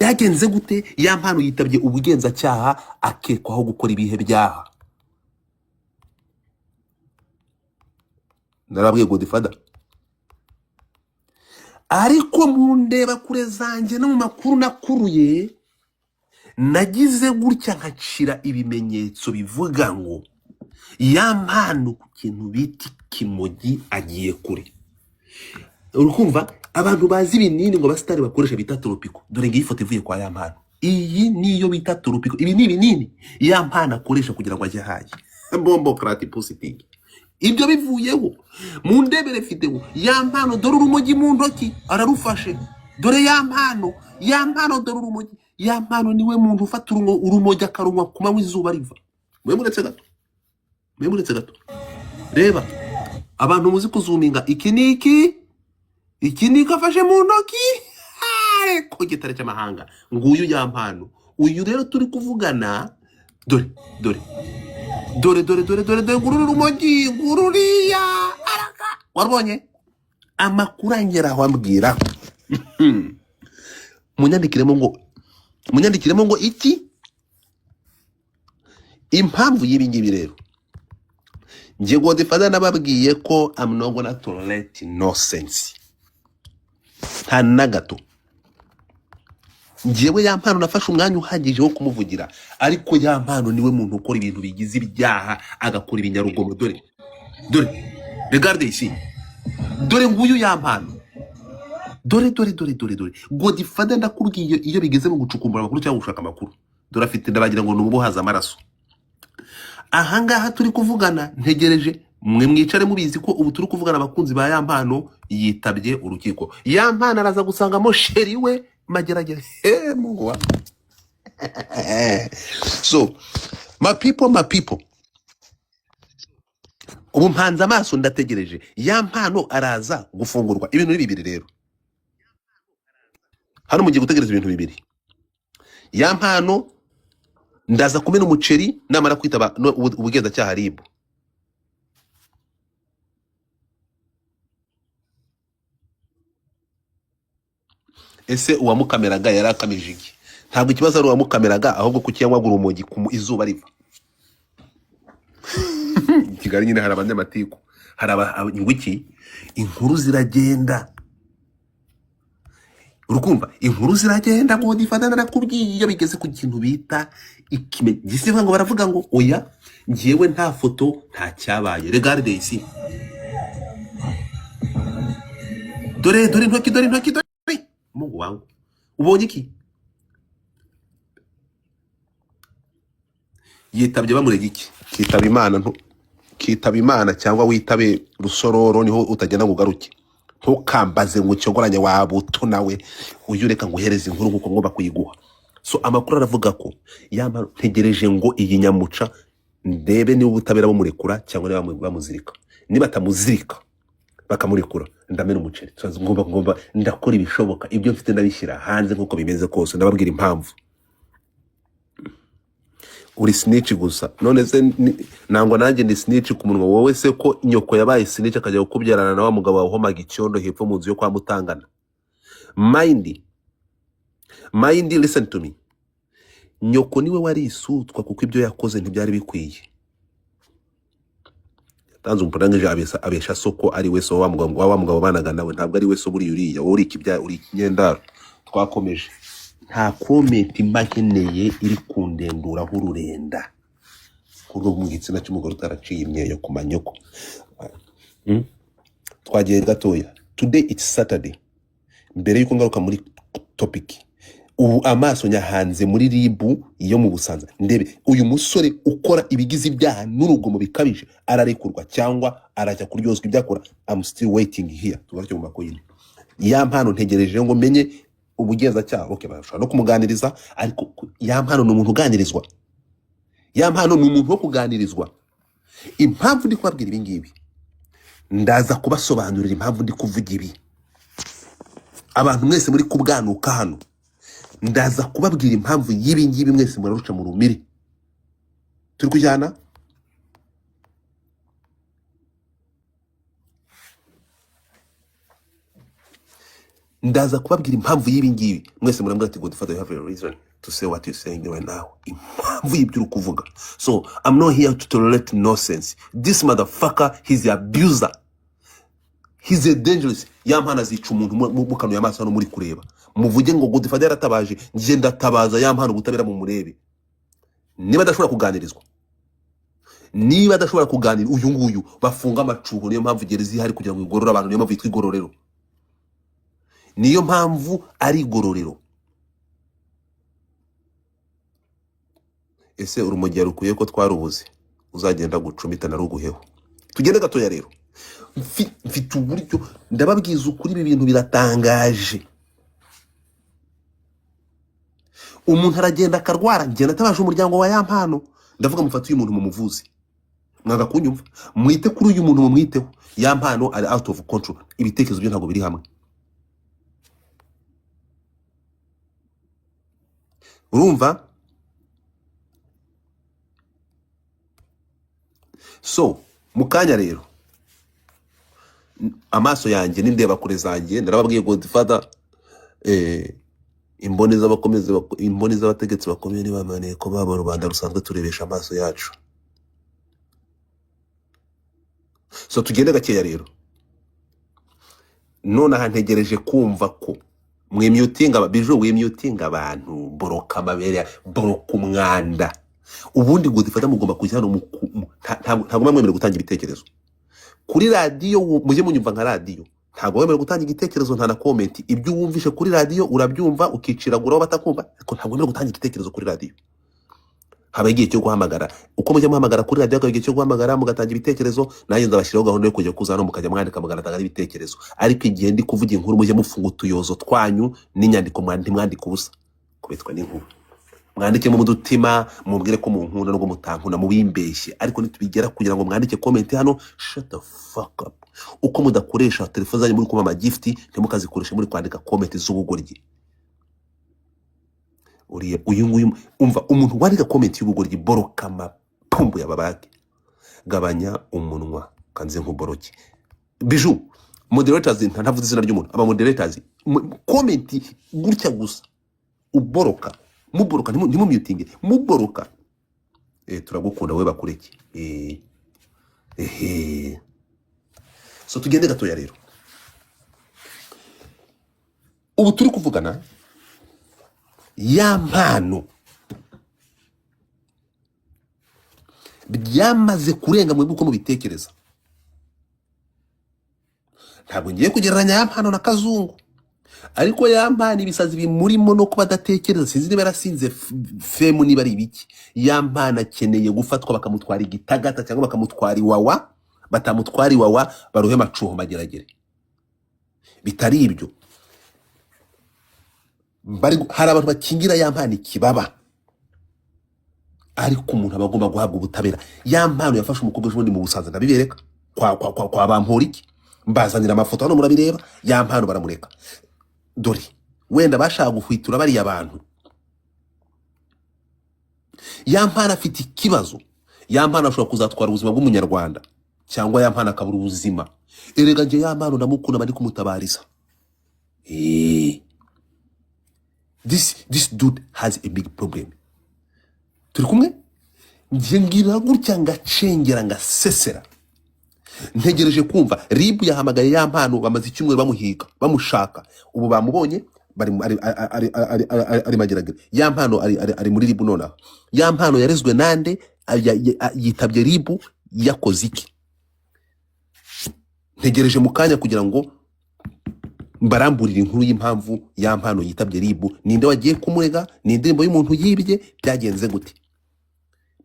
Byagenze gute? Ya mpano yitabye ubugenzacyaha akekwaho gukora ibihe byaha. Narabwiye Godfather. Ariko mu ndeba kure zanjye no mu makuru nakuruye, nagize gutya nkacira ibimenyetso bivuga ngo ya mpano ku kintu bita kimogi agiye kure. Urukumva abantu bazi ibinini ngo abasitari bakoresha bita Tropico. Dore ngiyi foto ivuye kwa ya mpano. Iyi niyo bita Tropico. Ibi ni ibinini ya mpano akoresha kugira ngo ajye haye. Bombo krati pusitingi. Ibyo bivuyeho mu ndebere video ya mpano, dore urumogi mu ntoki ararufashe. Dore ya mpano dore urumogi. Ya mpano niwe muntu ufata urumogi akarunywa ku manywa izuba riva. Mwemuretse gato. Reba abantu muzi kuzuminga iki niki afashe mu ntoki. Ko gitare cy'amahanga nguyu ya mpano. Uyu rero turi kuvugana, dore ngururu rumogi ngururiya araka. Wabonye amakuru angeraho ambwira munyandikiremo ngo iki impamvu y'ibingibi rero. Nje Godfather nababwiye ko I'm not gonna tolerate nonsense. Nta na gato. Njewe ya mpano nafashe umwanya uhagije wo kumuvugira, ariko ya mpano niwe muntu ukora ibintu bigize ibyaha agakora ibinyarugomo. Dore regarde ici. Dore nguyu ya mpano. Dore Godfather ndakubwiye iyo bigeze mu gucukumbura amakuru cyangwa gushaka amakuru. Dore afite ndabagira ngo numubuhaza amaraso. Ahangaha turi kuvugana ntegereje mwe mwicare mubizi ko ubu turi kuvugana abakunzi ba ya mpano yitabye urukiko. Ya mpano araza gusangamo sheri we mageragere. Mungu. So my people, ubu mpanze amaso ndategereje ya mpano araza gufungurwa. Ibintu bibiri rero hano mugiye gutegereza ibintu bibiri. Ya mpano ndaza kumena umuceri namara kwitaba ubugenzacyaha RIB. Ese uwamukameraga yarakamije iki? Ntabwo ikibazo ari uwamukameraga, ahubwo kukiyanyagura urumogi ku izuba riva. Kigali nyine hari abanyamatiku, hari ingwiki. Inkuru ziragenda. Urukumva inkuru ziragenda. Godfather narakubwiye iyo bigeze ku kintu bita ikimenyetso ngo baravuga ngo oya ngiyewe nta foto nta cyabaye. Regarde ici. Dore intoki. Mungu wangu. Ubonye iki? Yitabye bamurega iki? Kitaba Imana cyangwa witabe rusororo niho utagenda ngo ugaruke. Ntukambaze ngo cyogoranye wabuto nawe uyureka ngo uhereze inkuru kuko ngomba kuyiguha. So amakuru aravuga ko yama ntegereje ngo iyi nyamuca ndebe niba ubutabera bumurekura cyangwa niba bamuzirika. Niba tamuzirika bakamurekura ndamena umuceri. Ngomba ndakora ibishoboka ibyo mfite ndabishyira hanze nkuko bimeze kose. Ndababwira impamvu. Uri snitch gusa. None se nangwa nanjye ndi snitch ku munwa. Wowe se ko nyoko yabaye snitch akajya gukubyarana na wa mugabo wahomaga icyondo hepfo mu nzu yo kwa Mutangana? Mind, listen to me. Nyoko niwe wari isutwa kuko ibyo yakoze ntibyari bikwiye. Tanzu umpurangeje abesha soko ari we so wa mugabo banaga nawe, ntabwo ari we so buri uriya. Wowe uri ikibya uri ikinyendaro. Twakomeje. Nta comment mbakeneye iri kundendura hururenda kuri mu gitsina cy'umugore utaraciye imyeyo ku manyoko. Twagiye gatoya. Today it's Saturday. Mbere yuko ngaruka muri topic, ubu amaso nyahanze muri RIB iyo mu Busanza. Ndebe uyu musore ukora ibigize ibyaha n'urugomo bikabije ararekurwa cyangwa arajya kuryozwa ibyakora. I'm still waiting here. Tubaryo mu makoyine. Ya mpano ntegereje ngo menye ubugenzacyaha. Okay, bashobora no kumuganiriza, ariko ya mpano ni umuntu uganirizwa. Ya mpano ni umuntu wo kuganirizwa. Impamvu ndi kubabwira ibi ngibi ndaza kubasobanurira impamvu ndi kuvuga ibi. Abantu mwese muri kubwanuka hano ndaza kubabwira impamvu y'ibi ngibi mwese muraruca mu rumiri. Turi kujyana. ndaza kubabwira impamvu y'ibi ngibi. Mwese murambwira ati Godfather, you have a reason to say what you're saying right now. Impamvu y'ibyo uri kuvuga. So I'm not here to tolerate nonsense. This motherfucker, he's the abuser. He's a dangerous. Yampana zica umuntu mukano y'amaso hano muri kureba. Muvuge ngo Godfather yaratabaje, nje ndatabaza yampana ubutabera mu murebe. Niba adashobora kuganirizwa, niba adashobora kuganira, uyu nguyu bafunga amacuho. Niyo mpamvu gereza ihari kugira ngo igorore abantu. Niyo mpamvu yitwa igororero. Niyo mpamvu ari igororero. Ese urumogi rukuye ko twarubuze, uzagenda gucumita na ruguheho. Tugende gatoya rero. Mfite uburyo ndababwiza ukuri, ibi bintu biratangaje. Umuntu aragenda akarwara, ngenda tabaje umuryango wa Yampano, ndavuga mufata uyu muntu mu muvuzi. Mwaga kunyumva, mwite kuri uyu muntu mumwiteho. Yampano ari out of control, ibitekerezo byo ntago biri hamwe. Urumva? So mukanya rero amaso yanjye n'indeba kure zanjye ndarababwiye Godfather, imboni z'abategetsi bakomeye ni bamaneye ko baba rubanda rusanzwe turebesha amaso yacu. So tugende gakeya rero. None ahantegereje kumva ko mwemyutinga bijo wemyutinga abantu boroka amabere, boroka umwanda. Ubundi Godfather mugomba kujya hano ntabwo mwemere gutanga ibitekerezo kuri radio. Mujye munyumva nka radio, ntabwo mwemere gutanga igitekerezo, nta na comment. Ibyo wumvishe kuri radio urabyumva ukiciraguraho batakumva, ariko ntabwo mwemere gutanga igitekerezo kuri radio. Haba igihe cyo guhamagara, uko mujya muhamagara kuri radio igihe cyo guhamagara mugatanga ibitekerezo, nanjye ndabashiraho gahunda yo kujya kuzana mukajya mwandika mugatanga ibitekerezo. Ariko igihe ndi kuvuga inkuru mujye mufunga utuyozo twanyu n'inyandiko mwandika ubusa kubitwa n'inkuru. Mwandike mu mudutima, mubwire ko mu nkunda no mutankuna mubimbeshye. Ariko nitubigera kugira ngo mwandike comment hano, shut the fuck up. Uko mudakoresha telefone zanyu muri kuma magift, ntimukazikoreshe muri kwandika comment z'ubugoryi. Uriye uyu nguyu umva, umuntu wandika comment y'ubugoryi boroka amapumbu y'ababage. Gabanya umunwa kanze nk'uboroki. Biju moderators ntavuze izina ry'umuntu, aba moderators comment gutya gusa uboroka. Muboroka ndimo muting muboroka. Turagukunda we bakureki. So tugende gatoya rero. Ubu turi kuvugana Yampano byamaze kurenga mu buko mu bitekereza. Ntabwo ngiye kugereranya Yampano na Kazungu, ariko Yampano ibisazi bimurimo no kuba datekereza. Sinzi niba yarasinze femu niba ari ibiki. Yampano akeneye gufatwa bakamutwara igitagata cyangwa bakamutwara iwawa. Batamutwara iwawa baruhe macuho mageragere. Bitari ibyo hari abantu bakingira Yampano ikibaba, ariko umuntu abagomba guhabwa ubutabera. Yampano yafashe umukobwa ejo mu Busanza ndabibereka kwa Bamporiki, mbazanira amafoto hano murabireba. Yampano baramureka. Dore wenda bashaka guhwitura bari abantu. Yampano afite ikibazo. Yampano ashobora kuzatwara ubuzima bw'umunyarwanda cyangwa Yampano akabura ubuzima. Erega nje Yampano ndamukunda bari kumutabariza. This dude has a big problem. Turi kumwe? Nje ngira gutya ngacengera ngasesera. Ntegereje kumva RIB yahamagaye Yampano, bamaze icyumweru bamuhiga bamushaka. Ubu bamubonye bari ari mageragere. Yampano ari muri RIB nona. Yampano yarezwe nande, yitabye RIB yakoze iki? Ntegereje mukanya kugira ngo mbaramburira inkuru y'impamvu Yampano yitabye RIB. Ninde wagiye kumurega, ni indirimbo y'umuntu yibye, byagenze gute?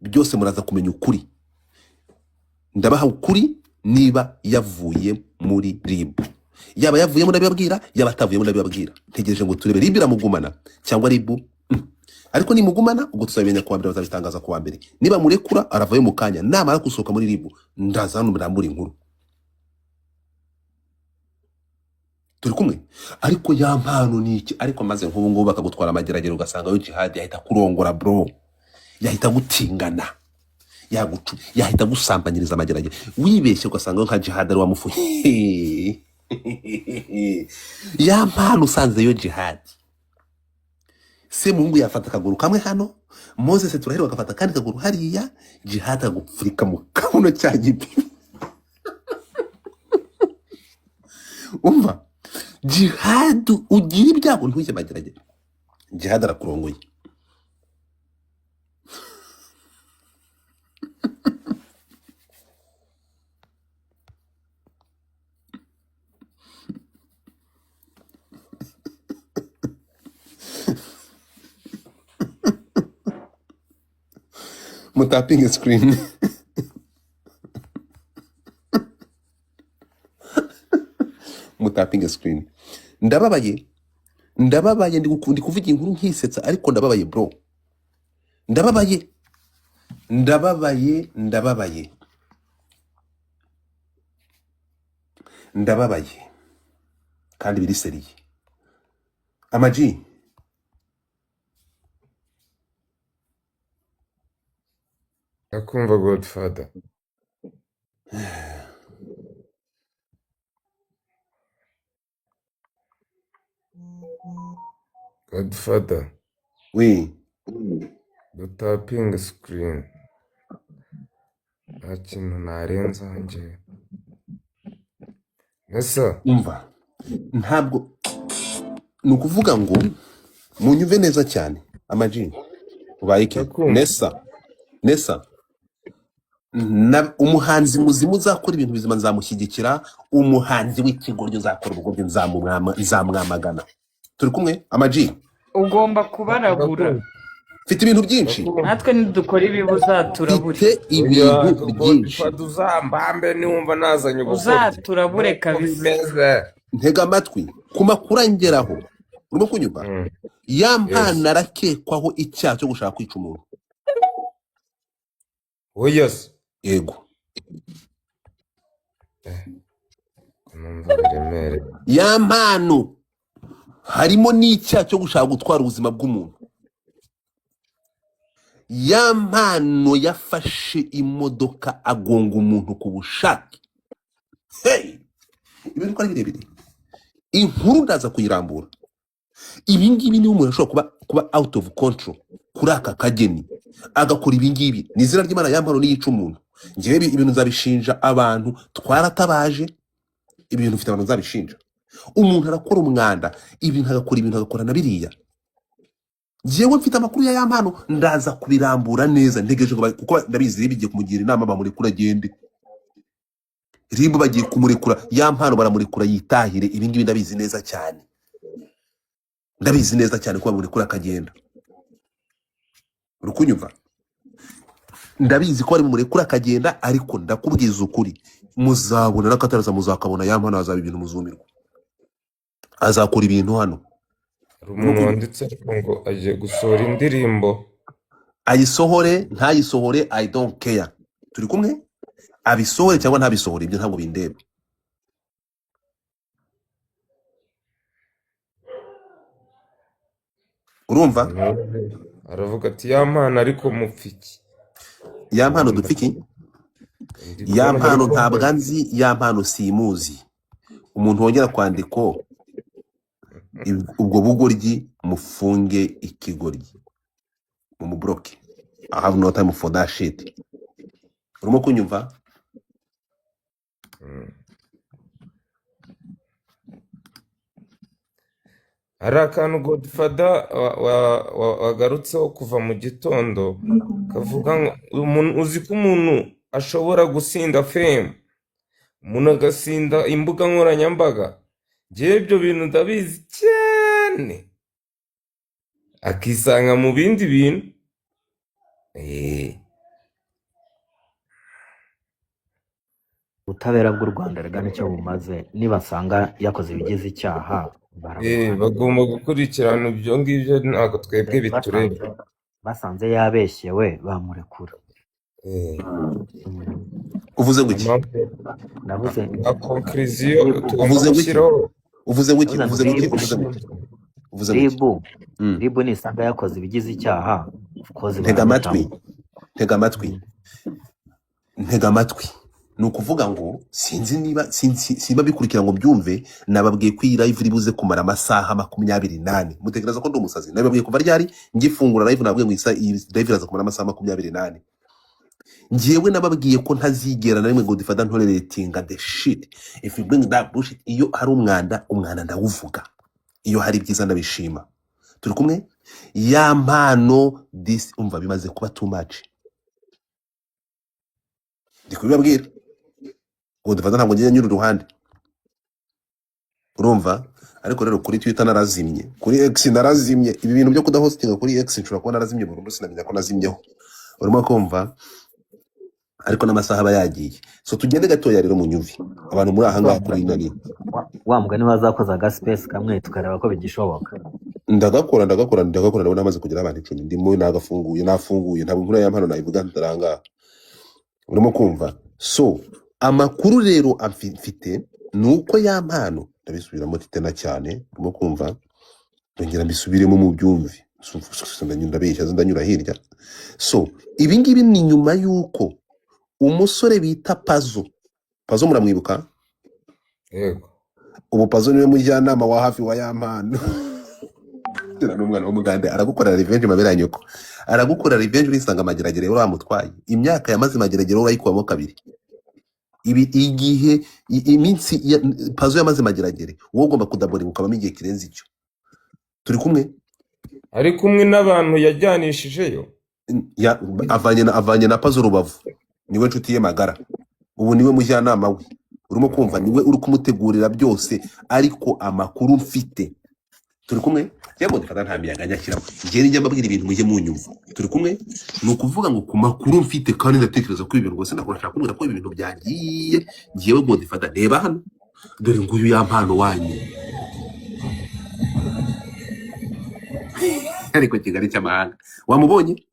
Byose muraza kumenya ukuri. Ndabaha ukuri niba yavuye muri RIB. Yaba yavuye muri ababwira, yaba atavuye muri ababwira. Ntegereje ngo turebe RIB iramugumana cyangwa RIB. Ariko ni mugumana ubwo tuzabimenya kwa mbere, bazabitangaza kwa mbere. Niba murekura aravaye mu kanya, namara gusohoka muri RIB ndaza hano murambura inkuru. Turi kumwe? Ariko Yampano ni iki? Ariko maze nk'ubu ngubu bakagutwara amageragere ugasanga yo jihad yahita kurongora bro, yahita gutingana, yahita gusambanyiriza amageragere. Wibeshye ugasanga nka jihad ari wamufuye. ya mpano usanzeyo jihadi, Semungu yafata akaguru kamwe hano, Moses turahera agafata kandi kaguru hariya, jihadi agupfurika mu kabuno cya gipi. Umva, jihadi ugira ibyago ntujye mageragere, jihadi arakurongoye. Mutapinga screen. Mutapinga screen. Ndababaye ndi kuvuga inkuru nkisetsa, ariko ndababaye bro. Ndababaye kandi biri seriye. Amaji, Ndakumva Godfather. Godfather, we dutapinga screen. Nta kintu narenza njye. Nesa, umva, ntabwo ni ukuvuga ngo munyumve neza cyane. Amaji, ubaye iki? ndakumva. Nesa, umuhanzi muzima uzakora ibintu bizima nzamushyigikira, umuhanzi w'ikigoryo uzakora ubugoryo nzamwamagana. Turi kumwe Amaji? ugomba kubarabura. Ndakumva. Mfite ibintu byinshi, Ndakumva. natwe nidukora ibibi uzaturabure. mfite Oya, ibintu byinshi. Godfather uzambambe niwumva nazanye ubugoryi. Uzaturabure Uko kabisa. bimeze. Ntega amatwi ku makuru angeraho, urimo kunyumva? Ya mpana arakekwaho icyaha cyo gushaka kwica umuntu. Oh yes. Yego, Numva biremereye. ya mpano harimo n'icyaha cyo gushaka gutwara ubuzima bw'umuntu. Ya mpano yafashe imodoka agonga umuntu ku bushake. Hey, ibintu ko ari birebire, inkuru ndaza kuyirambura. Ibi ngibi ni umuntu ashobora kuba out of control kuri aka kageni agakora ibi ngibi. Ni izina ry'Imana ya mpano niyica umuntu. Ngewe ibintu nzabishinja abantu twaratabaje, ibintu mfite abantu nzabishinja. Umuntu arakora umwanda, ibintu agakora na biriya. Ngewe mfite amakuru ya mpano, ndaza kubirambura neza, ntegereje kuko ndabizi bigiye kumugira inama bamurekura agende. Rimbo bagiye kumurekura, ya mpano baramurekura yitahire. Ibi ngibi ndabizi neza cyane. Ndabizi neza cyane ko bamurekura akagenda. Urukunyumva? Ndabizi ko bari murekura akagenda, ariko ndakubwiza ukuri, muzabona nakataraza muzakabona ya mpano azaba ibintu muzumirwa. Azakora ibintu hano. Hari umuntu wanditse ariko ngo agiye gusohora indirimbo. Ayisohore ntayisohore, I don't care. Turi kumwe? Abisohore cyangwa ntabisohore, ibyo ntabwo bindeba. Urumva? Aravuga ati ya mpano ariko mupfiki. Ya mpano dupfiki? Ya mpano ntabwo nzi, ya mpano simuzi. Umuntu wongera kwandiko ubwo bugoryi mufunge ikigoryi, mumubloke. I have no time for that shit. Urimo kunyumva? Hari akantu Godfather wagarutseho kuva mu gitondo kavuga ngo umuntu uzi ko umuntu ashobora gusinda fame, umuntu agasinda imbuga nkoranyambaga. Njyewe ibyo bintu ndabizi cyane, akisanga mu bindi bintu. ubutabera bw'u Rwanda rugana icyo bumaze, nibasanga yakoze ibigize icyaha bagomba gukurikirana ibyo ngibyo, ntabwo twebwe bitureba. basanze yabeshyewe bamurekura. Uvuze ngo iki? Navuze nka conclusion tugomba Uvuze ngo iki? gushyiraho. Uvuze ngo iki? Uvuze ngo iki? Uvuze ngo iki? ribu nisanga yakoze ibigize icyaha, of course Ntega amatwi, ntega amatwi, ntega amatwi. ni ukuvuga ngo sinzi niba simba bikurikira ngo mbyumve. Nababwiye ko iyi live iri buze kumara amasaha 28. Mutekereza ko ndi umusazi? Nababwiye kuva ryari ngifungura live, nababwiye ngo iyi live iraza kumara amasaha 28. Njyewe nababwiye ko ntazigera na rimwe ngo difata ntoleratinga the shit. If you bring that bullshit, iyo hari umwanda ndawuvuga, iyo hari ibyiza ndabishima. Turi kumwe? Ya mpano this umva bimaze kuba too much. Ndi kubibabwira ngo difata ntabwo ngiye nyura uruhande, urumva? Ariko rero kuri Twitter narazimye, kuri X narazimye. Ibi bintu byo kudahostinga kuri X nshobora kuba narazimye burundu, sinamenya ko nazimyeho. Urimo kumva? Ariko n'amasaha aba yagiye. So tugende gatoya rero mu nyuvi, abantu muri aha ngaha kuri nani wa mugani wazakozaga space kamwe tukareba ko bigishoboka. ndagakora ndabona amaze kugira abantu 10 ndimo nafunguye ntabwo nkura ya mpano nayivuga ndaranga. Urimo kumva? So amakuru rero amfite nuko ya mpano ndabisubiramo titena cyane. Urimo kumva? Ndongera mbisubiremo mu byumvi, ndabeshya ndanyura hirya. So ibi ngibi ni nyuma yuko umusore bita Pazo muramwibuka? Yego. Ubu Pazo niwe mujyanama wa hafi wa ya mpano. Tera n'umwana w'umugande aragukorera revenge mabera nyoko, aragukorera revenge urisanga mageragere uri amutwaye. Imyaka yamaze mageragere urayikuwamo kabiri. Ibi igihe iminsi Pazo yamaze mageragere wowe ugomba kudabora ukabamo igihe kirenze icyo. Turi kumwe? Ari kumwe n'abantu yajyanishijeyo. Avanye na Pazo Rubavu, niwe nshuti ye magara. Ubu niwe mujyanama we. Urimo kumva? Niwe uri kumutegurira byose, ariko amakuru mfite. Turi kumwe? Yego difata nta miyaga nyakira. Njye njya mbabwira ibintu mujye mu nyumva. Turi kumwe? Ni ukuvuga ngo ku makuru mfite kandi ndatekereza ko ibintu rwose nakora kubwira ko ibintu byagiye. Ngiyewe ngo difata reba hano, dore nguyu ya mpano wanyu. Ariko Kigali cy'amahanga wamubonye?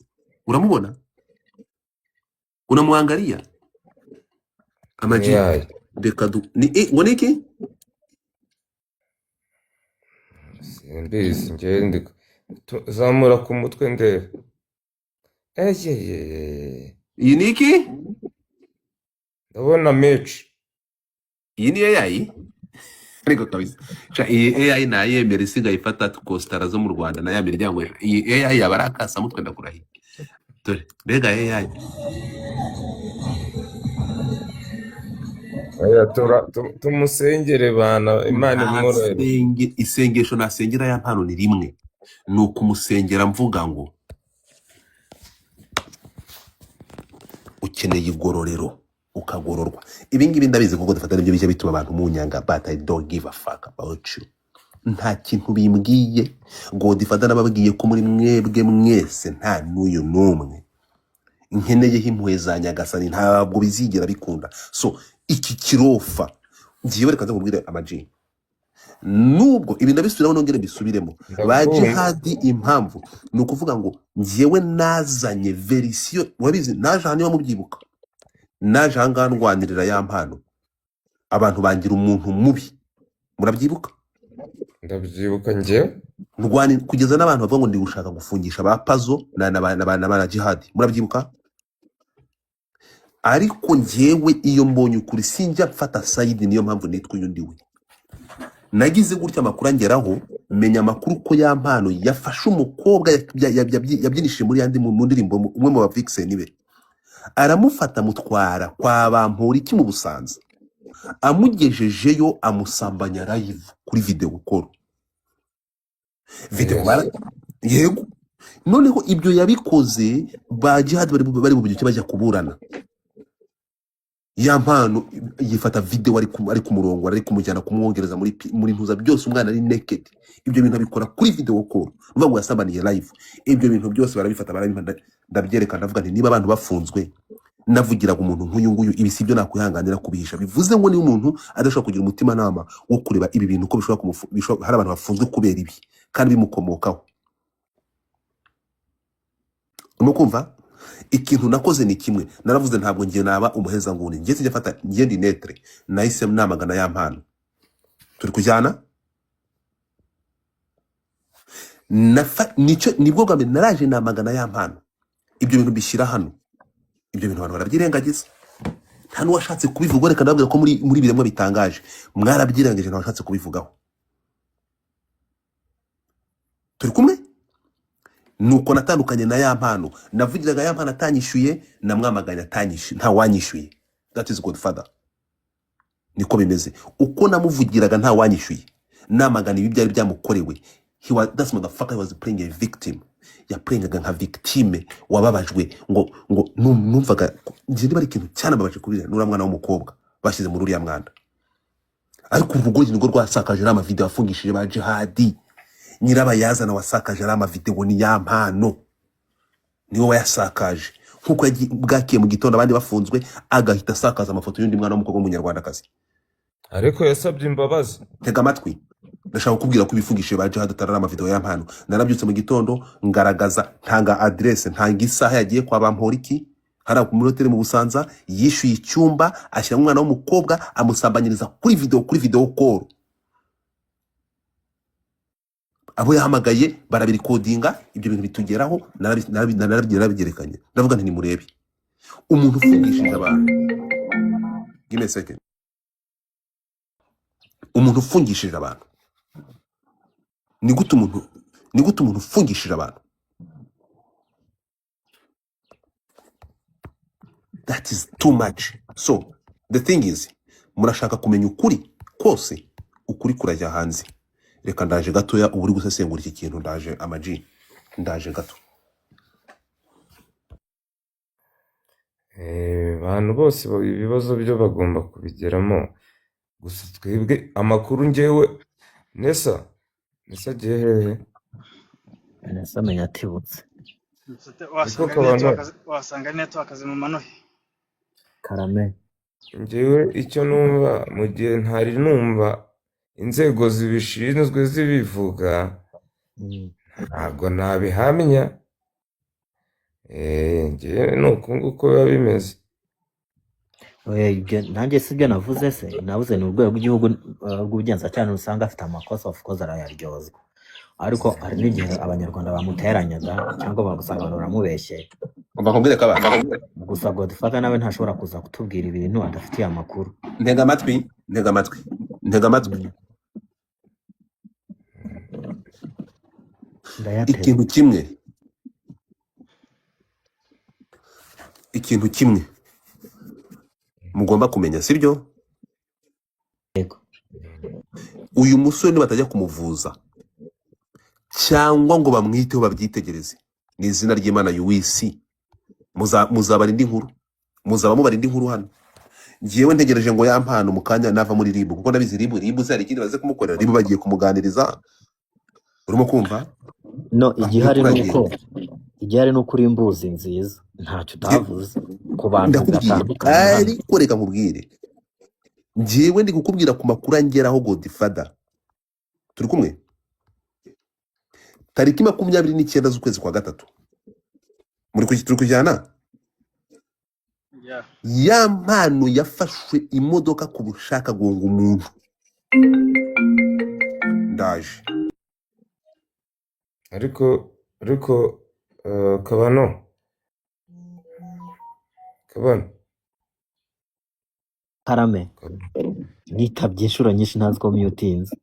Uramubona? Unamuangalia? Amaji dekadu ni ngo niki? Simbizi ngende zamura ku mutwe ndebe. Iyi niki? Ndabona match. Iyi ni AI? Ariko kabisa. Cha iyi AI na yemera isigaye ifata tukostara zo mu Rwanda na ya miryango. Iyi AI yabarakasa mutwe ndakurahiye. Dore mbega AI. Aya tumusengere bana, Imana imworohere. Isengesho nasengera ya mpano ni rimwe, ni ukumusengera mvuga ngo ukeneye igororero ukagororwa. Ibi ngibi ndabizi kuko dufata ibyo bijya bituma abantu mu nyanga, but I don't give a fuck about you. Nta kintu bimbwiye ngo difata nababwiye ko muri mwebwe mwese nta n'uyu n'umwe nkeneye impuhwe za Nyagasani, ntabwo bizigera bikunda. So iki kirofa ngiye reka ndakubwire Amaji, nubwo ibi ndabisubiraho nongere bisubiremo ba Jihadi. Impamvu ni ukuvuga ngo ngiyewe nazanye verisiyo, wabizi naje hano mubyibuka, naje hanga ndwanirira ya mpano abantu bangira umuntu mubi, murabyibuka? Ndabyibuka njye ndwani kugeza n'abantu bavuga ngo ndi gushaka gufungisha ba Pazo na Jihadi, murabyibuka? Ariko ngewe iyo mbonye ukuri sinjya mfata side, niyo mpamvu nitwa uyu ndiwe. Nagize gutya amakuru angeraho, menya amakuru ko ya mpano yafashe umukobwa yabyinishije muri yandi mu ndirimbo, umwe mu ba vixen be aramufata mutwara kwa Bampura iki mu Busanza, amugejejeyo amusambanya live kuri video call. Yego, noneho ibyo yabikoze ba Jihad bari mu gihe bajya kuburana. Ya mpano yifata video ari ku murongo, ari kumujyana kumwongereza muri ntuza byose, umwana ari naked. Ibyo bintu abikora kuri video call, uvuga ngo yasambaniye live. Ibyo bintu byose barabifata ndabyereka, ndavuga nti niba abantu bafunzwe navugira ku muntu nk'uyu nguyu, ibi sibyo nakwihanganira kubihisha. Bivuze ngo ni umuntu adashobora kugira umutima nama wo kureba ibi bintu ko bishobora hari abantu bafunzwe kubera ibi kandi bimukomokaho. Umukumva? Ikintu nakoze ni kimwe, naravuze ntabwo ngiye naba umuheza nguni, ngiye sijya fata ngiye ndi netre, nahise namagana ya mpano. Turi kujyana nico nibwo bwa mbere naraje namagana ya mpano. Ibyo bintu bishyira hano, ibyo bintu abantu barabyirengagiza. nta n'uwashatse kubivuga, reka ndabwira ko muri biremwa bitangaje mwarabyirangije nta washatse kubivugaho. Turi kumwe? Nuko natandukanye na ya mpano, navugiraga ya mpano atanyishyuye, namwamaganye atanyishyuye, nta wanyishyuye. That is Godfather. Niko bimeze. Uko namuvugiraga nta wanyishyuye, namagana ibi byari byamukorewe. That motherfucker was playing a victim. Yaprengaga nka victime wababajwe ngo numvaga nje niba ari ikintu cyane babaje kubira nura mwana w'umukobwa bashyize muri uriya mwana. Ariko urugogi nirwo rwasakaje n'ama video afungishije ba jihadi. Nyirabayazana wasakaje n'ama video ni ya mpano niwe wayasakaje, nkuko bwakiye mu gitondo abandi bafunzwe agahita asakaza amafoto y'undi mwana w'umukobwa w'umunyarwandakazi. ariko yasabye imbabazi. Tega amatwi, ndashaka kukubwira ko ibifungishije ba jihad atarara ama video ya mpano. Narabyutse mu gitondo ngaragaza, ntanga adresse, ntanga isaha yagiye kwa Bamporiki hara ku Muroteri mu Busanza, yishyuye icyumba ashyira umwana w'umukobwa amusambanyiriza kuri video call. Abo yahamagaye barabirikodinga, ibyo bintu bitugeraho, narabyerekanye. Ndavuga nti nimurebe umuntu ufungishije abantu. Give me a second. Umuntu ufungishije abantu, ni gute umuntu ufungishije abantu? That is too much. So the thing is, murashaka kumenya ukuri kose, ukuri kurajya hanze. Reka ndaje gatoya ubu uri gusesengura iki kintu, ndaje amaji, ndaje gato. Abantu bose ibibazo byo bagomba kubigeramo, gusa twebwe amakuru njyewe Nesa agiye hehe? Nesa amenya atibutse. wasanga network mu manohe. Karame, Njyewe icyo numva mu gihe ntari numva inzego zibishinzwe zibivuga, ntabwo nabihamya. Njyewe nuko nguko biba bimeze. nanjye sibyo navuze se, navuze ni urwego rw'igihugu rw'ubugenzacyaha usanga afite amakosa, of course arayaryozwa, ariko hari n'igihe abanyarwanda bamuteranyaga cyangwa bagusanga abantu baramubeshye. Umva kumbwire ko Gusa Godfather nawe ntashobora kuza kutubwira ibintu adafitiye amakuru. ntega amatwi. Ndayateze. Ikintu kimwe mugomba kumenya, sibyo? Yego. Uyu musore nibatajya kumuvuza cyangwa ngo bamwiteho babyitegereze, ni izina ry'Imana yuwisi muzabarinda inkuru, muzabamubarinda inkuru hano. Ngiyewe ntegereje ngo yampano mukanya nava muri ribu, kuko ndabizi ribu zari ikindi baze kumukorera. Ribu bagiye kumuganiriza, urimo kumva? No, igihari nuko uri imbuzi nziza, ntacyo utavuze ku bantu batandukanye. Ariko reka nkubwire, ngiyewe ndi kukubwira ku makuru angeraho Godfather. Turi kumwe? Tariki 29 z'ukwezi kwa gatatu turi kujyana. Ya mpano yafashwe imodoka ku bushaka gonga umuntu. Ndaje. Ariko Kabano Karame, nitabye inshuro nyinshi ntazi ko mutinze.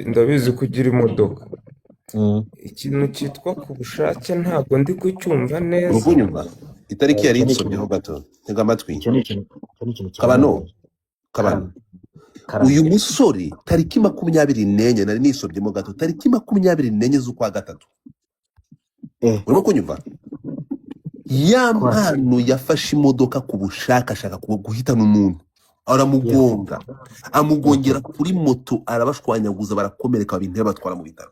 ndabizi kugira imodoka. Ikintu cyitwa ku bushake ntabwo ndi kucyumva neza. Urugunyumva itariki yari insomyeho gato, ntega amatwi. Kabano, uyu musore tariki 24 nari nisobyemo gato, tariki 24 z'ukwa gatatu. Urimo kunyumva? Ya mpano yafashe imodoka ku bushaka ashaka guhitana umuntu, aramugonga, amugongera kuri moto, arabashwanyaguza, barakomereka, babintera batwara mu bitaro.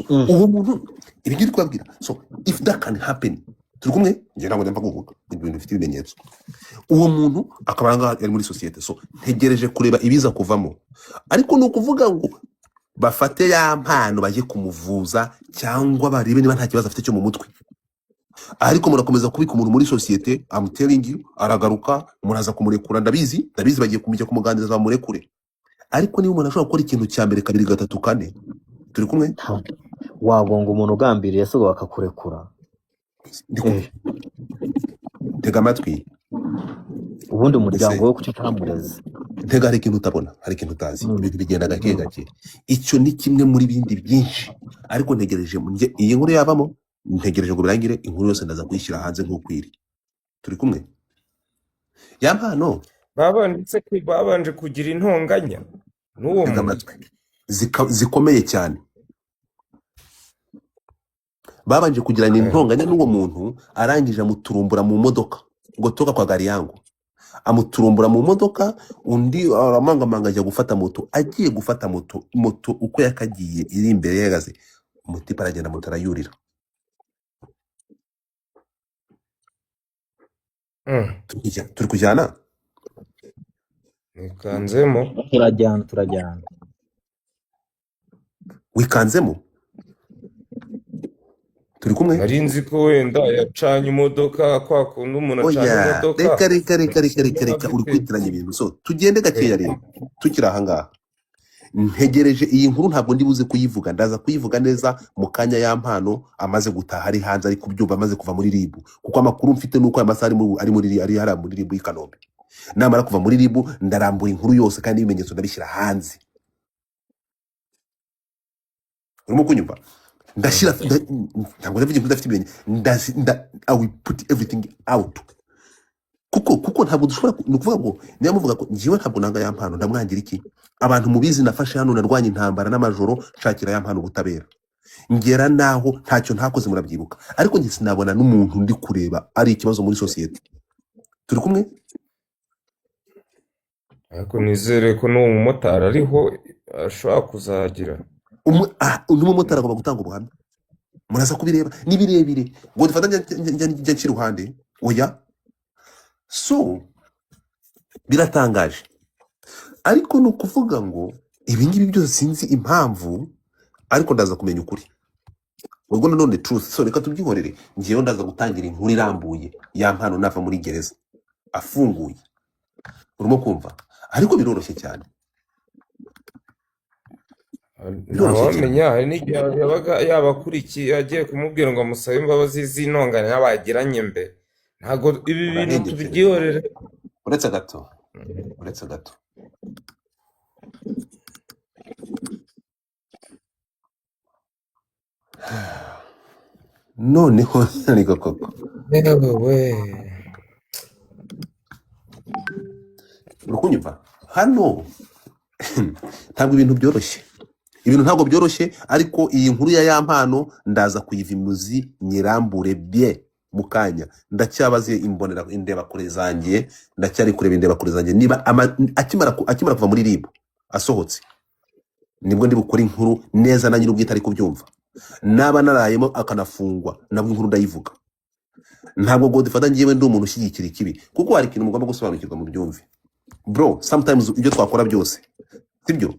Uwo muntu ibigiri twabwira. So if that can happen, turi kumwe, nje ntabwo ndempa kuvuga ibintu bifite ibimenyetso. Uwo muntu akabanga ari muri societe, so ntegereje kureba ibiza kuvamo. Ariko no kuvuga ngo bafate ya mpano baje kumuvuza cyangwa barebe niba nta kibazo afite cyo mu mutwe. Ariko murakomeza kubika umuntu muri societe, I'm telling you, aragaruka muraza kumurekura. Ndabizi bagiye kumujya kumuganiriza bamurekure. Ariko niba umuntu ashobora gukora ikintu cya mbere, kabiri, gatatu, kane, turi kumwe? Wagonga umuntu ugambiriye se bakakurekura. Tega amatwi. ubundi umuryango ese we kuki utamureze? ntega hari ikintu utabona, hari ikintu utazi, Mm, ibintu bigenda gake mm. gake. Icyo ni kimwe muri bindi byinshi, ariko ntegereje iyi nkuru yavamo, ntegereje ngo birangire inkuru yose ndaza kuyishyira hanze nk'uko iri. Turi kumwe? Ya mpano babanje kugira intonganya n'uwo tega muntu. amatwi zikomeye cyane. Babanje kugirana intonganya n'uwo muntu, arangije amuturumbura mu modoka ngo toka kwa gari yangu, amuturumbura mu modoka. Undi aramangamanga ajya gufata moto, agiye gufata moto uko yakagiye iri imbere yahagaze, umutipa aragenda moto arayurira. Turi kujyana Nikanzemo. turajyana wikanzemo, turi kumwe. Nari nzi ko wenda yacanye imodoka kwa kundi umuntu acanye Oya, imodoka reka uri kwitiranya ibintu. So tugende gakeya rero, tukiri ahangaha. Ntegereje iyi nkuru, ntabwo ndi buze kuyivuga, ndaza kuyivuga neza mu kanya ya mpano amaze gutaha, ari hanze, ari kubyumva, amaze kuva muri ribu, kuko amakuru mfite nuko aya masaha ari muri ribu y'i Kanombe. Namara kuva muri ribu ndarambura inkuru yose kandi ibimenyetso ndabishyira hanze. Urimo kunyumva? Ndashyira ntabwo ndavuga ndafite ibimenyetso, I will put everything out. Kuko ntabwo dushobora, ni ukuvuga ngo niba muvuga ko ngiwe ntabwo nanga ya mpano, ndamwangira iki? Abantu mubizi nafashe hano, narwanya intambara n'amajoro nshakira ya mpano ubutabera, ngera naho ntacyo ntakoze, murabyibuka. Ariko njye sinabona n'umuntu ndi kureba ari ikibazo muri sosiyete. Turi kumwe? ariko nizere ko n'uwo mumotari ariho ashobora kuzagira. N'umumotari agomba gutanga ubuhamya, muraza kubireba, ni birebire ngo dufata njya nca iruhande. Oya, so biratangaje, ariko ni ukuvuga ngo ibingibi byose sinzi impamvu, ariko ndaza kumenya ukuri. Ubwo nanone truth. So reka tubyihorere, ngiyeho ndaza gutangira inkuru irambuye ya mpano nava muri gereza afunguye. Urimo kumva? Ariko biroroshye cyane, Ntawamenya, hari n'igihe yabaga yabakurikiye agiye kumubwira ngo amusabe imbabazi z'intonganya bagiranye mbere. Ntabwo ibi bintu urahengekereye. tubyihorere. uretse gato noneho ariko koko Yewe. urukunyumva hano. Ntabwo ibintu byoroshye, ntabwo byoroshye, ariko iyi nkuru ya mpano ndaza kuyiva imuzi nyirambure bye mu kanya. Ndacyabaze indebakure zanjye, ndacyari kureba indebakure zanjye, niba akimara kuva muri ribu asohotse, nibwo ndi bukora inkuru neza na nyir'ubwite ari kubyumva. Naba narayemo akanafungwa, nabwo inkuru ndayivuga. Ntabwo ngo dufata ngiyewe ndi umuntu ushyigikira ikibi, kuko hari ikintu mugomba gusobanukirwa mu byumve. Bro, sometimes ibyo twakora byose, sibyo?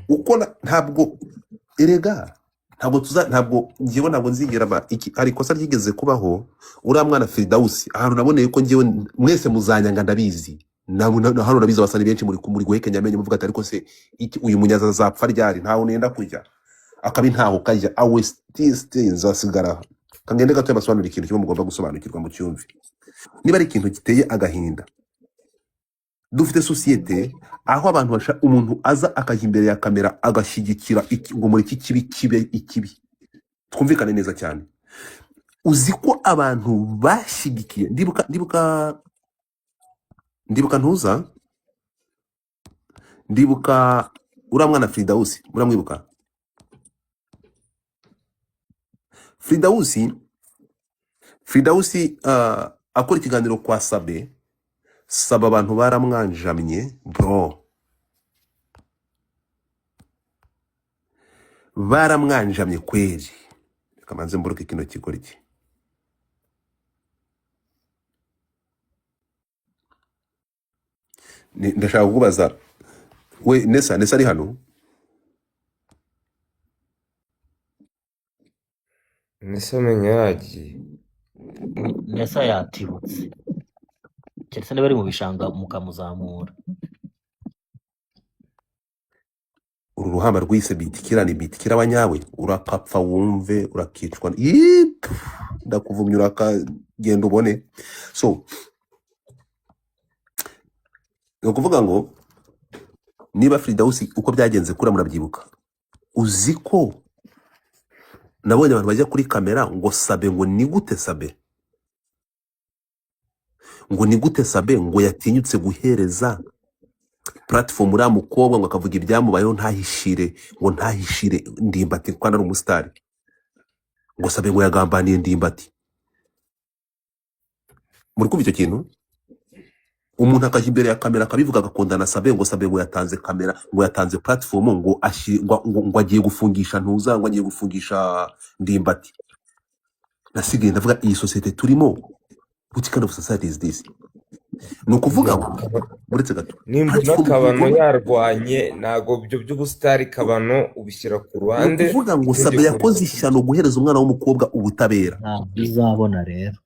Uko ntabwo erega, ntabwo ngiyewe ntabwo nzigera hari ikosa ryigeze kubaho. Uriya mwana Firdausi, ahantu naboneye ko ngiyewe mwese muzanyanga ndabizi. Hano nabizi abasani benshi muri guhekenya amenyo muvuga ati ariko se uyu munyaza azapfa ryari, ntaho nenda kujya akabi ntaho kajya. Awe still nzasigara. Kangende gato yabasobanurira ikintu kimwe mugomba gusobanukirwa mu cyumvi. Niba ari ikintu giteye agahinda, dufite sosiyete aho abantu umuntu aza akajya imbere ya kamera agashyigikira ngo muri iki kibi kibe ikibi. Twumvikane neza cyane. Uzi ko abantu bashyigikiye, ndibuka uriya mwana Firdausi, muramwibuka? Firdausi akora ikiganiro kwa Sabe abantu baramwanjamye bro, baramwanjamye kweri. Reka manze mboroke kino kigori cye. Ndashaka kukubaza we, Nesa ari hano? Nesa menya yagiye. Nesa yatibutse, keretse niba ari mu bishanga mukamuzamura. Uru ruhamba rwise bitikira ni bitikira abanyawe, urakapfa wumve urakicwa. Ndakuvumye urakagenda ubone. So ni ukuvuga ngo niba Firidausi uko byagenze kura murabyibuka, uzi ko nabonye abantu bajya kuri kamera ngo Sabe, ngo ni gute Sabe, ngo ni gute Sabe ngo yatinyutse guhereza platform uriya mukobwa ngo akavuga ibyamubayeho ntahishire Ndimbati kuko ari umusitari, ngo Sabe ngo yagambaniye Ndimbati. Muri kumva icyo kintu? Umuntu akajya imbere ya kamera akabivuga agakundana Sabe, ngo Sabe ngo yatanze kamera, ngo yatanze platform, ngo ngo agiye gufungisha ntuza, ngo agiye gufungisha Ndimbati. Nasigaye ndavuga iyi societe turimo, which kind of society is this? Ni ukuvuga ngo uretse gato nimba platform Kabano ntugomba, yarwanye ntago ibyo by'ubusitari Kabano ubishyira ku ni ruhande, ukuvuga ngo Sabe itegeko yakoze rivuga. ishyano guhereza umwana w'umukobwa ubutabera. ntabwo uzabona rero.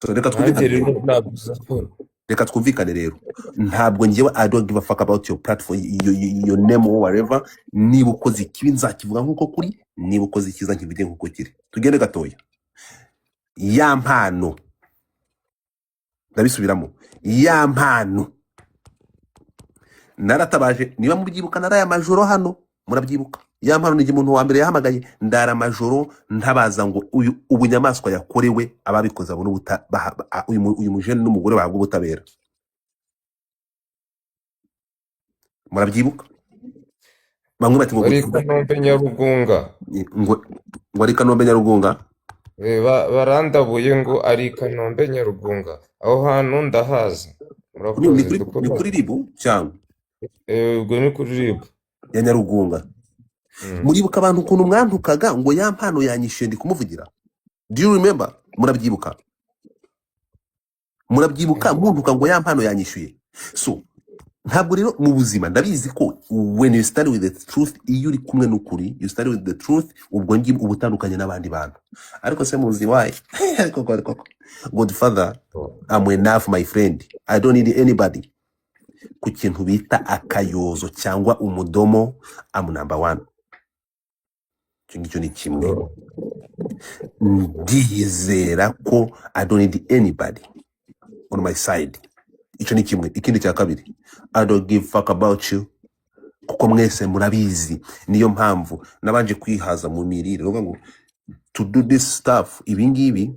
So, reka nanjye twumvikane rero rero, ntabwo uzakora. reka twumvikane rero, ntabwo ngewe I don't give a fuck about your platform, your name or whatever. Niba ukoze ikibi nzakivuga nk'uko kuri, niba ukoze icyiza nkivuge nk'uko kiri. Tugende gatoya. Ya mpano, ndabisubiramo, ya mpano naratabaje, niba mubyibuka naraye amajoro hano, murabyibuka ya mpano ni umuntu wa mbere yahamagaye, ndara amajoro ntabaza ngo ubu nyamaswa yakorewe ababikoze abo uyu mujene n'umugore bahabwa ubutabera. Murabyibuka bamwe bati ngo Bari Kanombe Nyarugunga, ngo ari Kanombe Nyarugunga. barandabuye ngo ari Kanombe Nyarugunga, aho hantu ndahaza. Murakoze Ni dukomeze. kuri ribu cyangwa Ubwo ni kuri RIB. ya Nyarugunga. Muribuka abantu ukuntu mwantukaga ngo ya mpano yanyishyuye ndi kumuvugira? Do you remember? Murabyibuka muntuka ngo ya mpano yanyishyuye. So ntabwo rero mu buzima ndabizi ko when you study with the truth, iyo uri kumwe n'ukuri, you study with the truth, ubwo ngi ubutandukanye n'abandi bantu. Ariko se muzi why? Ariko Godfather, I'm enough my friend, I don't need anybody. Ku kintu bita akayozo cyangwa umudomo, I'm number one. Icyo ni kimwe. Ndizera ko I don't need anybody on my side. Icyo ni kimwe. Ikindi cya kabiri, I don't give fuck about you, kuko mwese murabizi. Niyo mpamvu nabanje kwihaza mu mirire, ngo to do this stuff, ibi ngibi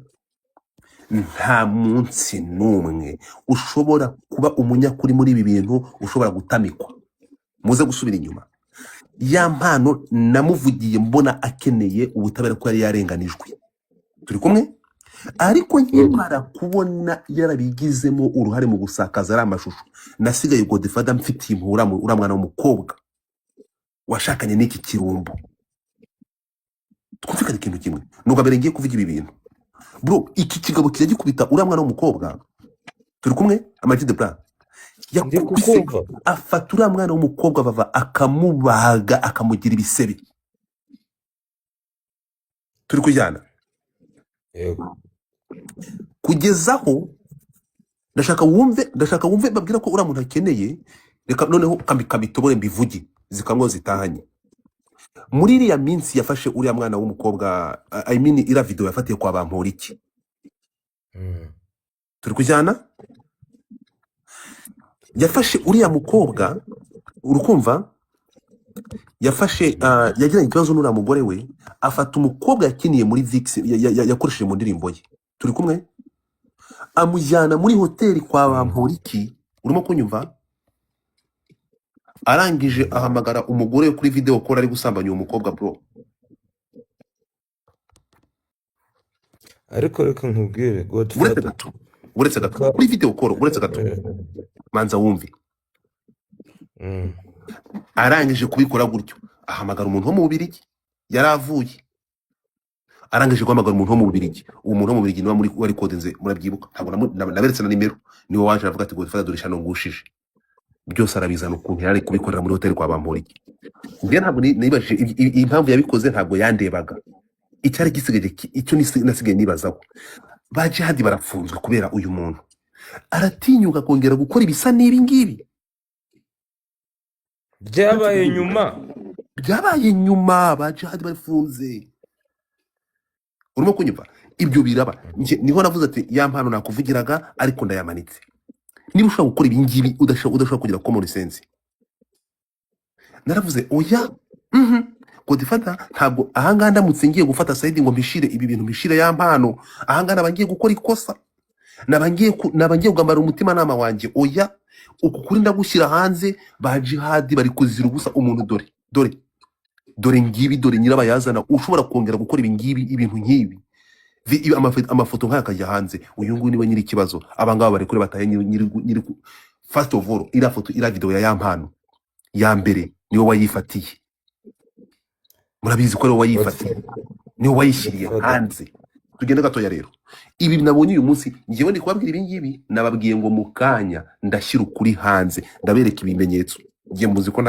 nta munsi n'umwe ushobora kuba umunyakuri muri ibi bintu, ushobora gutamikwa. Muze gusubira inyuma. Ya mpano namuvugiye mbona akeneye ubutabera ko yari yarenganijwe. Turi kumwe? Ariko nkimara kubona yarabigizemo uruhare mu gusakaza ari amashusho, nasigaye Godfather mfitiye impura ura mwana w'umukobwa washakanye n'iki kirumbo. Twumvikane ikintu kimwe. Nubwo mbere ngiye kuvuga ibi bintu, bro, iki kigabo kijya gikubita ura mwana w'umukobwa. Turi kumwe? Amagi de plan Ndi yakubise kukumva. afata ura mwana w'umukobwa bava akamubaga akamugira ibisebe. Turi kujyana Yego. kugezaho ndashaka wumve babwira ko ura muntu akeneye. Reka noneho kamitobore mbivuge zikamwo zitahanye. Muri iriya minsi yafashe uriya mwana w'umukobwa, I mean ira video yafatiye kwa Bamporiki. Turi kujyana, yafashe uriya mukobwa, urukumva, yafashe yagiranye ikibazo n'uriya mugore we, afata umukobwa yakiniye muri Vix yakoresheje mu ndirimbo ye. Turi kumwe, amujyana muri hoteli kwa Bamporiki. Urimo kunyumva? Arangije ahamagara umugore kuri video call ari gusambanya uwo mukobwa, bro. Ariko reka nkubwire Godfather, Uretse gato kuri video call, uretse gato manza wumve. Arangije kubikora gutyo, ahamagara umuntu wo mu Bubiligi yaravuye. Arangije guhamagara umuntu wo mu Bubiligi. Uwo muntu wo mu Bubiligi niwe muri wari kodinze, murabyibuka? Ntabwo naberetse na nimero, niwe waje avuga ati Godfather dore shano ngushije. Byose arabizana ukuntu yari kubikorera muri hoteli kwa Bamporiki. Ndiye ntabwo nibaje impamvu yabikoze, ntabwo yandebaga. Icyari gisigaje icyo nasigaye nibazaho, ba Jihad barafunzwe kubera uyu muntu aratinyuka kongera gukora ibisa n'ibi ngibi. byabaye nyuma ba Jihad barafunze. Urimo kunyumva? Ibyo biraba niho navuze ati ya mpano nakuvugiraga ariko ndayamanitse. niba ushobora gukora ibi ngibi udashobora kugira common sense. Naravuze oya, Godfather ntabwo ahangaha ndamutse ngiye gufata side ngo mbishire ibi bintu mbishire ya mpano, ahangaha nabangiye gukora ikosa, nabangiye kugambara umutima nama wanje. Oya, uku kuri ndagushyira hanze, ba jihadi bari kuzira ubusa umuntu. Dore ngibi, dore nyirabayazana ushobora kongera gukora ibi ngibi, ibintu nk'ibi, amafoto nk'aya akajya hanze. Uyu nguyu niwe nyiri ikibazo. Abangaba bari kuri bataye nyiri first of all, ira foto ira video ya mpano ya mbere niwe wayifatiye. Murabizi ko ariwe wayifatiye, niwe wayishyiriye hanze. Tugende gatoya rero, ibi nabonye uyu munsi ngiye ndi kubabwira ibi ngibi, nababwiye ngo mukanya ndashyira ukuri hanze, ndabereka ibimenyetso. Ngiye muzi ko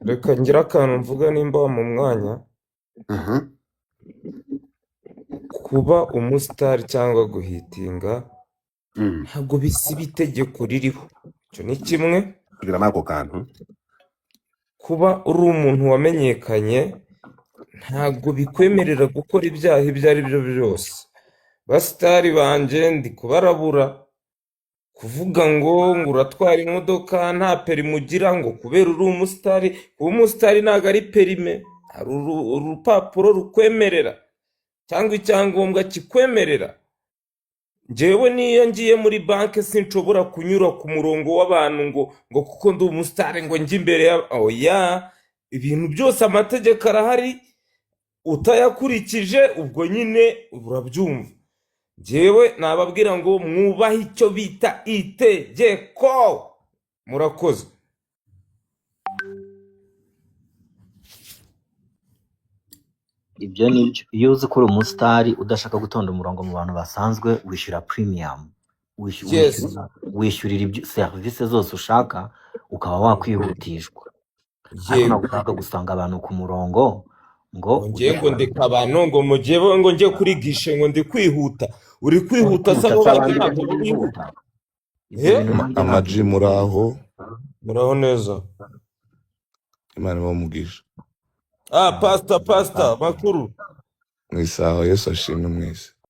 reka ngira akantu mvuga nimba mu mwanya. Kuba umusitari cyangwa guhitinga ntabwo bisiba itegeko ririho, icyo ni kimwe. kugira nako kantu, kuba uri umuntu wamenyekanye ntabwo bikwemerera gukora ibyaha ibyo ari byo byose. Basitari banje ndi kubarabura kuvuga ngo uratwara imodoka nta perime ugira, ngo kubera uri umusitari. Kuba umusitari ntabwo ari perime, hari urupapuro rukwemerera cyangwa icyangombwa kikwemerera. Njyewe niyo ngiye muri banki sinshobora kunyura ku murongo w'abantu ngo kuko ndi umusitari ngo njye imbere oya, ibintu byose amategeko arahari, utayakurikije ubwo nyine urabyumva. Njyewe nababwira ngo mwubahe icyo bita itegeko. Murakoze. ibyo nibyo. Iyo uzi ko uri umusitari udashaka gutonda umurongo mu bantu basanzwe, wishyura premium, Yes. wishyurira serivisi zose ushaka, ukaba wakwihutishwa. Ariko Yego. ntabwo ushaka gusanga abantu ku murongo ngo Ngiye ngo ndeka abantu ngo mugiye ngo njye kuri gishe ngo ndi kwihuta. Uri kwihuta se abo bandi ntabwo bihuta. Amaji muraho neza. Imana bamugisha Pastor makuru. mwisaho Yesu ashimwe mwese.